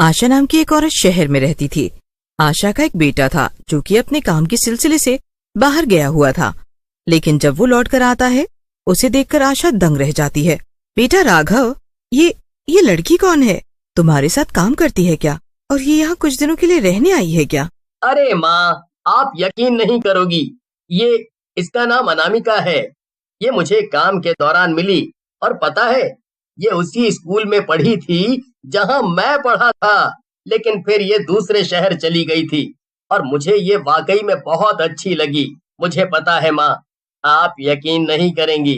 आशा नाम की एक औरत शहर में रहती थी। आशा का एक बेटा था जो कि अपने काम के सिलसिले से बाहर गया हुआ था, लेकिन जब वो लौट कर आता है उसे देखकर आशा दंग रह जाती है। बेटा राघव, ये लड़की कौन है? तुम्हारे साथ काम करती है क्या? और ये यहाँ कुछ दिनों के लिए रहने आई है क्या? अरे माँ, आप यकीन नहीं करोगी, ये इसका नाम अनामिका है। ये मुझे काम के दौरान मिली और पता है, ये उसी स्कूल में पढ़ी थी जहाँ मैं पढ़ा था, लेकिन फिर ये दूसरे शहर चली गई थी और मुझे ये वाकई में बहुत अच्छी लगी। मुझे पता है माँ, आप यकीन नहीं करेंगी,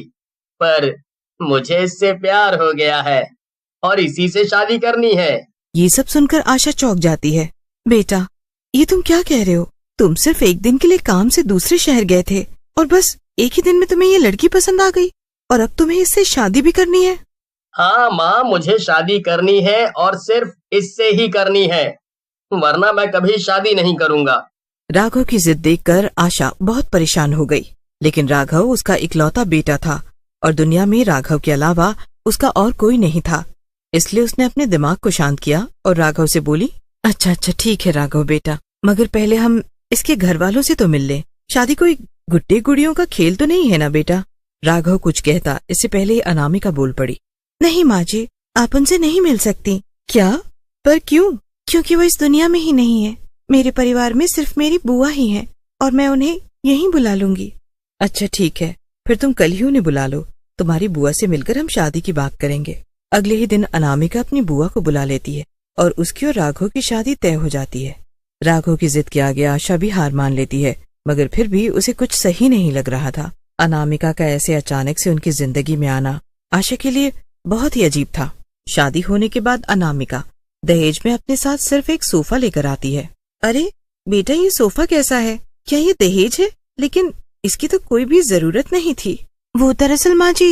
पर मुझे इससे प्यार हो गया है और इसी से शादी करनी है। ये सब सुनकर आशा चौंक जाती है। बेटा, ये तुम क्या कह रहे हो? तुम सिर्फ एक दिन के लिए काम से दूसरे शहर गए थे और बस एक ही दिन में तुम्हें ये लड़की पसंद आ गई और अब तुम्हें इससे शादी भी करनी है? हाँ माँ, मुझे शादी करनी है और सिर्फ इससे ही करनी है, वरना मैं कभी शादी नहीं करूँगा। राघव की जिद देखकर आशा बहुत परेशान हो गई, लेकिन राघव उसका इकलौता बेटा था और दुनिया में राघव के अलावा उसका और कोई नहीं था। इसलिए उसने अपने दिमाग को शांत किया और राघव से बोली, अच्छा ठीक है राघव बेटा, मगर पहले हम इसके घर वालों से तो मिल लें। शादी कोई गुड्डे गुड़ियों का खेल तो नहीं है ना बेटा? राघव कुछ कहता इससे पहले ही अनामिका बोल पड़ी। नहीं माँ जी, आप उनसे नहीं मिल सकती। क्या? पर क्यों? क्योंकि वो इस दुनिया में ही नहीं है। मेरे परिवार में सिर्फ मेरी बुआ ही है और मैं उन्हें यहीं बुला लूंगी। अच्छा ठीक है, फिर तुम कल ही उन्हें बुला लो। तुम्हारी बुआ से मिलकर हम शादी की बात करेंगे। अगले ही दिन अनामिका अपनी बुआ को बुला लेती है और उसकी और राघव की शादी तय हो जाती है। राघव की जिद के आगे आशा भी हार मान लेती है, मगर फिर भी उसे कुछ सही नहीं लग रहा था। अनामिका का ऐसे अचानक से उनकी जिंदगी में आना आशा के लिए बहुत ही अजीब था। शादी होने के बाद अनामिका दहेज में अपने साथ सिर्फ एक सोफा लेकर आती है। अरे बेटा, ये सोफा कैसा है? क्या ये दहेज है? लेकिन इसकी तो कोई भी जरूरत नहीं थी। वो दरअसल माँ जी,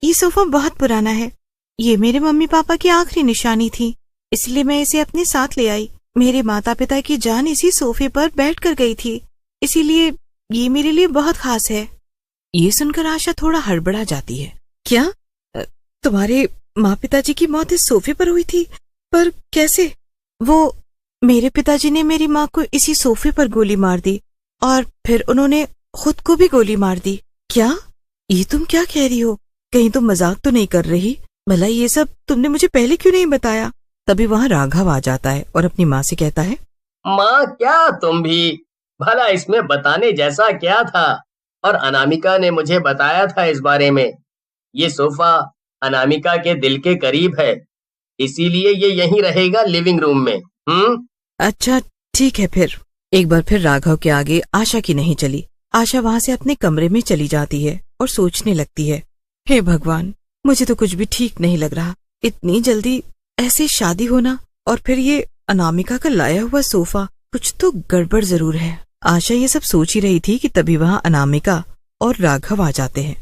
ये सोफा बहुत पुराना है। ये मेरे मम्मी पापा की आखिरी निशानी थी, इसलिए मैं इसे अपने साथ ले आई। मेरे माता पिता की जान इसी सोफे पर बैठ कर गई थी, इसीलिए ये मेरे लिए बहुत खास है। ये सुनकर आशा थोड़ा हड़बड़ा जाती है। क्या? तुम्हारे माँ पिताजी की मौत इस सोफे पर हुई थी? पर कैसे? वो मेरे पिताजी ने मेरी माँ को इसी सोफे पर गोली मार दी और फिर उन्होंने खुद को भी गोली मार दी। क्या? ये तुम क्या कह रही हो? कहीं तुम मजाक तो नहीं कर रही? भला ये सब तुमने मुझे पहले क्यों नहीं बताया? तभी वहाँ राघव आ जाता है और अपनी माँ से कहता है, माँ क्या तुम भी, भला इसमें बताने जैसा क्या था? और अनामिका ने मुझे बताया था इस बारे में। ये सोफा अनामिका के दिल के करीब है, इसीलिए ये यहीं रहेगा लिविंग रूम में। अच्छा ठीक है। फिर एक बार फिर राघव के आगे आशा की नहीं चली। आशा वहाँ से अपने कमरे में चली जाती है और सोचने लगती है, हे भगवान, मुझे तो कुछ भी ठीक नहीं लग रहा। इतनी जल्दी ऐसे शादी होना और फिर ये अनामिका का लाया हुआ सोफा, कुछ तो गड़बड़ जरूर है। आशा ये सब सोच ही रही थी कि तभी वहाँ अनामिका और राघव आ जाते हैं।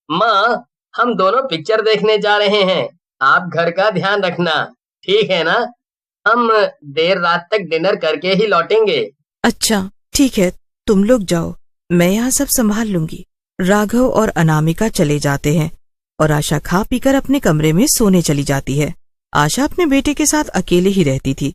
माँ, हम दोनों पिक्चर देखने जा रहे हैं, आप घर का ध्यान रखना, ठीक है ना? हम देर रात तक डिनर करके ही लौटेंगे। अच्छा ठीक है, तुम लोग जाओ, मैं यहाँ सब संभाल लूंगी। राघव और अनामिका चले जाते हैं और आशा खा पीकर अपने कमरे में सोने चली जाती है। आशा अपने बेटे के साथ अकेले ही रहती थी,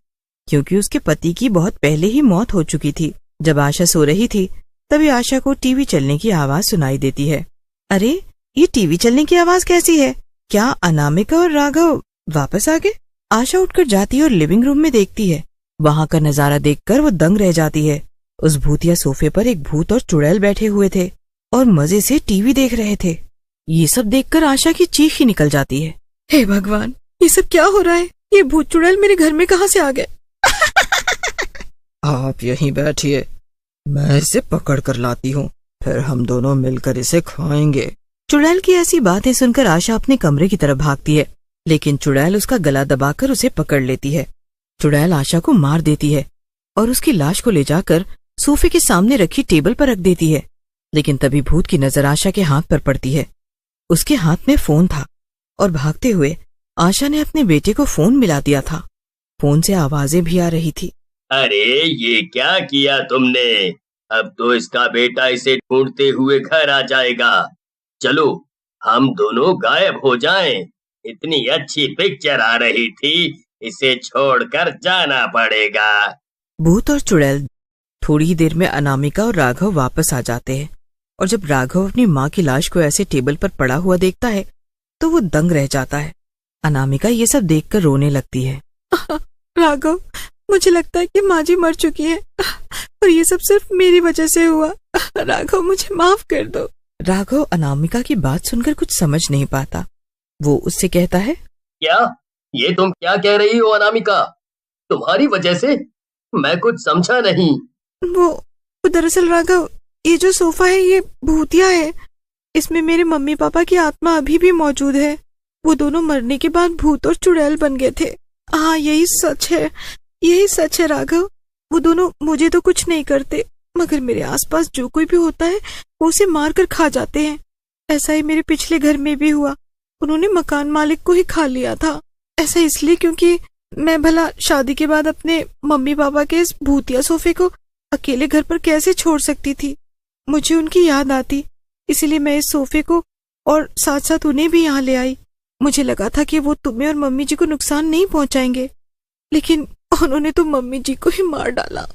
क्योंकि उसके पति की बहुत पहले ही मौत हो चुकी थी। जब आशा सो रही थी तभी आशा को टीवी चलने की आवाज सुनाई देती है। अरे, ये टीवी चलने की आवाज कैसी है? क्या अनामिका और राघव वापस आ गए? आशा उठकर जाती है और लिविंग रूम में देखती है। वहाँ का नजारा देखकर वो दंग रह जाती है। उस भूतिया सोफे पर एक भूत और चुड़ैल बैठे हुए थे और मजे से टीवी देख रहे थे। ये सब देखकर आशा की चीख ही निकल जाती है। हे भगवान, ये सब क्या हो रहा है? ये भूत चुड़ैल मेरे घर में कहाँ से आ गए? आप यहीं बैठिए, मैं इसे पकड़ कर लाती हूँ, फिर हम दोनों मिलकर इसे खाएंगे। चुड़ैल की ऐसी बातें सुनकर आशा अपने कमरे की तरफ भागती है, लेकिन चुड़ैल उसका गला दबाकर उसे पकड़ लेती है। चुड़ैल आशा को मार देती है और उसकी लाश को ले जाकर सोफे के सामने रखी टेबल पर रख देती है। लेकिन तभी भूत की नजर आशा के हाथ पर पड़ती है। उसके हाथ में फोन था और भागते हुए आशा ने अपने बेटे को फोन मिला दिया था। फोन से आवाजें भी आ रही थी। अरे ये क्या किया तुमने? अब तो इसका बेटा इसे ढूंढते हुए घर आ जाएगा। चलो हम दोनों गायब हो जाएं। इतनी अच्छी पिक्चर आ रही थी इसे छोड़कर जाना पड़ेगा। भूत और चुड़ैल थोड़ी ही देर में अनामिका और राघव वापस आ जाते हैं, और जब राघव अपनी माँ की लाश को ऐसे टेबल पर पड़ा हुआ देखता है तो वो दंग रह जाता है। अनामिका ये सब देखकर रोने लगती है। राघव, मुझे लगता है कि माँ जी मर चुकी है और ये सब सिर्फ मेरी वजह से हुआ। राघव, मुझे माफ कर दो। राघव अनामिका की बात सुनकर कुछ समझ नहीं पाता। वो उससे कहता है, क्या ये तुम क्या कह रही हो अनामिका? तुम्हारी वजह से? मैं कुछ समझा नहीं। वो दरअसल राघव, ये जो सोफा है ये भूतिया है। इसमें मेरे मम्मी पापा की आत्मा अभी भी मौजूद है। वो दोनों मरने के बाद भूत और चुड़ैल बन गए थे। हाँ, यही सच है, यही सच है राघव। वो दोनों मुझे तो कुछ नहीं करते, मगर मेरे आसपास जो कोई भी होता है वो उसे मार कर खा जाते हैं। ऐसा ही मेरे पिछले घर में भी हुआ। उन्होंने मकान मालिक को ही खा लिया था। ऐसा इसलिए क्योंकि मैं भला शादी के बाद अपने मम्मी पापा के इस भूतिया सोफे को अकेले घर पर कैसे छोड़ सकती थी। मुझे उनकी याद आती, इसीलिए मैं इस सोफे को और साथ साथ उन्हें भी यहाँ ले आई। मुझे लगा था कि वो तुम्हें और मम्मी जी को नुकसान नहीं पहुंचाएंगे, लेकिन उन्होंने तो मम्मी जी को ही मार डाला।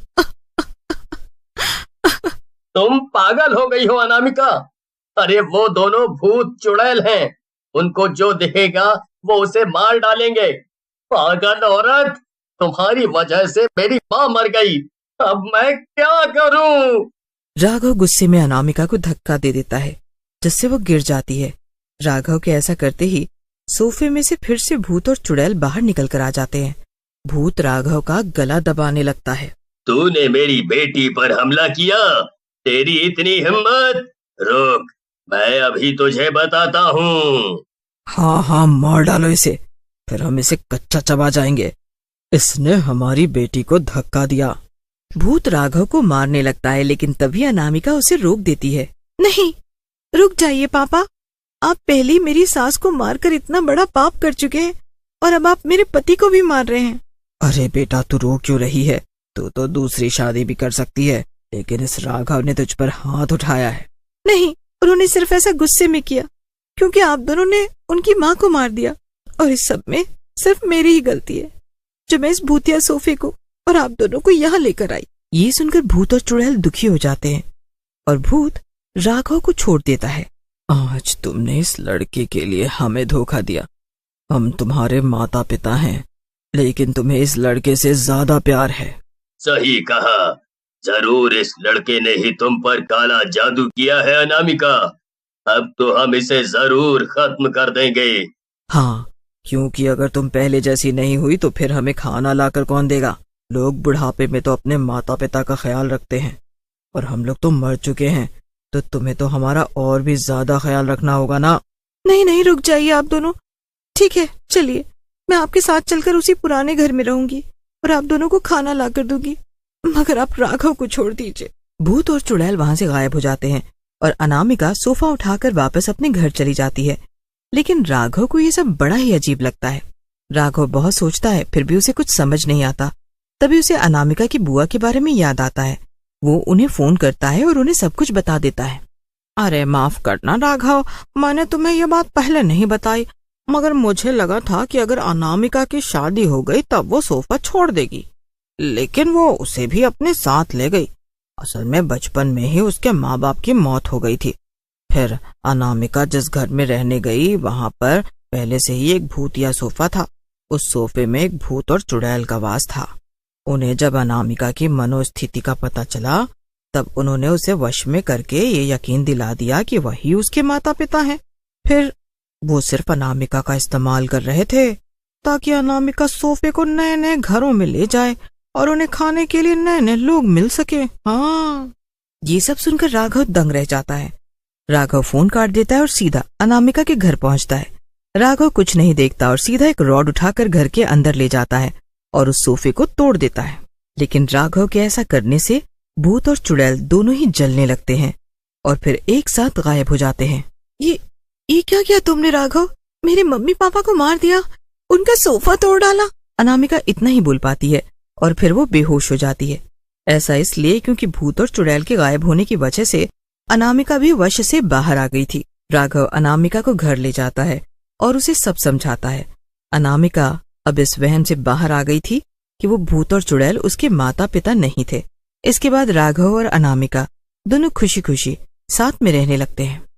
तुम पागल हो गई हो अनामिका। अरे वो दोनों भूत चुड़ैल हैं। उनको जो दिखेगा वो उसे मार डालेंगे। पागल औरत, तुम्हारी वजह से मेरी माँ मर गई। अब मैं क्या करूं? राघव गुस्से में अनामिका को धक्का दे देता है, जिससे वो गिर जाती है। राघव के ऐसा करते ही सोफे में से फिर से भूत और चुड़ैल बाहर निकल कर आ जाते हैं। भूत राघव का गला दबाने लगता है। तूने मेरी बेटी पर हमला किया? तेरी इतनी हिम्मत? रुक, मैं अभी तुझे बताता हूँ। हाँ हाँ, मार डालो इसे, फिर हम इसे कच्चा चबा जाएंगे। इसने हमारी बेटी को धक्का दिया। भूत राघव को मारने लगता है, लेकिन तभी अनामिका उसे रोक देती है। नहीं, रुक जाइए पापा। आप पहले ही मेरी सास को मारकर इतना बड़ा पाप कर चुके हैं और अब आप मेरे पति को भी मार रहे हैं। अरे बेटा, तू रो क्यों रही है? तू तो दूसरी शादी भी कर सकती है, लेकिन इस राघव ने तुझ पर हाथ उठाया है। नहीं, उन्होंने सिर्फ ऐसा गुस्से में किया क्योंकि आप दोनों ने उनकी माँ को मार दिया, और इस सब में सिर्फ मेरी ही गलती है जो मैं इस भूतिया सोफे को और आप दोनों को यहाँ लेकर आई। ये सुनकर भूत और चुड़ैल दुखी हो जाते हैं और भूत राघव को छोड़ देता है। आज तुमने इस लड़के के लिए हमें धोखा दिया। हम तुम्हारे माता पिता हैं, लेकिन तुम्हें इस लड़के से ज्यादा प्यार है। सही कहा। जरूर इस लड़के ने ही तुम पर काला जादू किया है अनामिका। अब तो हम इसे जरूर खत्म कर देंगे। हाँ, क्योंकि अगर तुम पहले जैसी नहीं हुई तो फिर हमें खाना लाकर कौन देगा? लोग बुढ़ापे में तो अपने माता पिता का ख्याल रखते हैं, और हम लोग तो मर चुके हैं, तो तुम्हें तो हमारा और भी ज्यादा ख्याल रखना होगा ना। नहीं नहीं, रुक जाइए आप दोनों। ठीक है, चलिए, मैं आपके साथ चलकर उसी पुराने घर में रहूंगी और आप दोनों को खाना ला कर दूंगी, मगर आप राघव को छोड़ दीजिए। भूत और चुड़ैल वहां से गायब हो जाते हैं और अनामिका सोफा उठाकर वापस अपने घर चली जाती है। लेकिन राघव को ये सब बड़ा ही अजीब लगता है। राघव बहुत सोचता है, फिर भी उसे कुछ समझ नहीं आता। तभी उसे अनामिका की बुआ के बारे में याद आता है। वो उन्हें फोन करता है और उन्हें सब कुछ बता देता है। अरे माफ करना राघव, मैंने तुम्हें यह बात पहले नहीं बताई, मगर मुझे लगा था कि अगर अनामिका की शादी हो गई तब वो सोफा छोड़ देगी, लेकिन वो उसे भी अपने साथ ले गई। असल में बचपन में ही उसके माँ बाप की मौत हो गई थी। फिर अनामिका जिस घर में रहने गई वहां पर पहले से ही एक भूतिया सोफा था। उस सोफे में एक भूत और चुड़ैल का वास था। उन्हें जब अनामिका की मनोस्थिति का पता चला तब उन्होंने उसे वश में करके ये यकीन दिला दिया कि वही उसके माता पिता हैं। फिर वो सिर्फ अनामिका का इस्तेमाल कर रहे थे ताकि अनामिका सोफे को नए नए घरों में ले जाए और उन्हें खाने के लिए नए नए लोग मिल सके। हाँ, ये सब सुनकर राघव दंग रह जाता है। राघव फोन काट देता है और सीधा अनामिका के घर पहुंचता है। राघव कुछ नहीं देखता और सीधा एक रॉड उठाकर घर के अंदर ले जाता है और उस सोफे को तोड़ देता है। लेकिन राघव के ऐसा करने से भूत और चुड़ैल दोनों ही जलने लगते हैं और फिर एक साथ गायब हो जाते हैं। ये क्या किया तुमने राघव? मेरे मम्मी पापा को मार दिया, उनका सोफा तोड़ डाला। अनामिका इतना ही बोल पाती है और फिर वो बेहोश हो जाती है। ऐसा इसलिए क्योंकि भूत और चुड़ैल के गायब होने की वजह से अनामिका भी वश से बाहर आ गई थी। राघव अनामिका को घर ले जाता है और उसे सब समझाता है। अनामिका अब इस वहम से बाहर आ गई थी कि वो भूत और चुड़ैल उसके माता पिता नहीं थे। इसके बाद राघव और अनामिका दोनों खुशी खुशी साथ में रहने लगते हैं।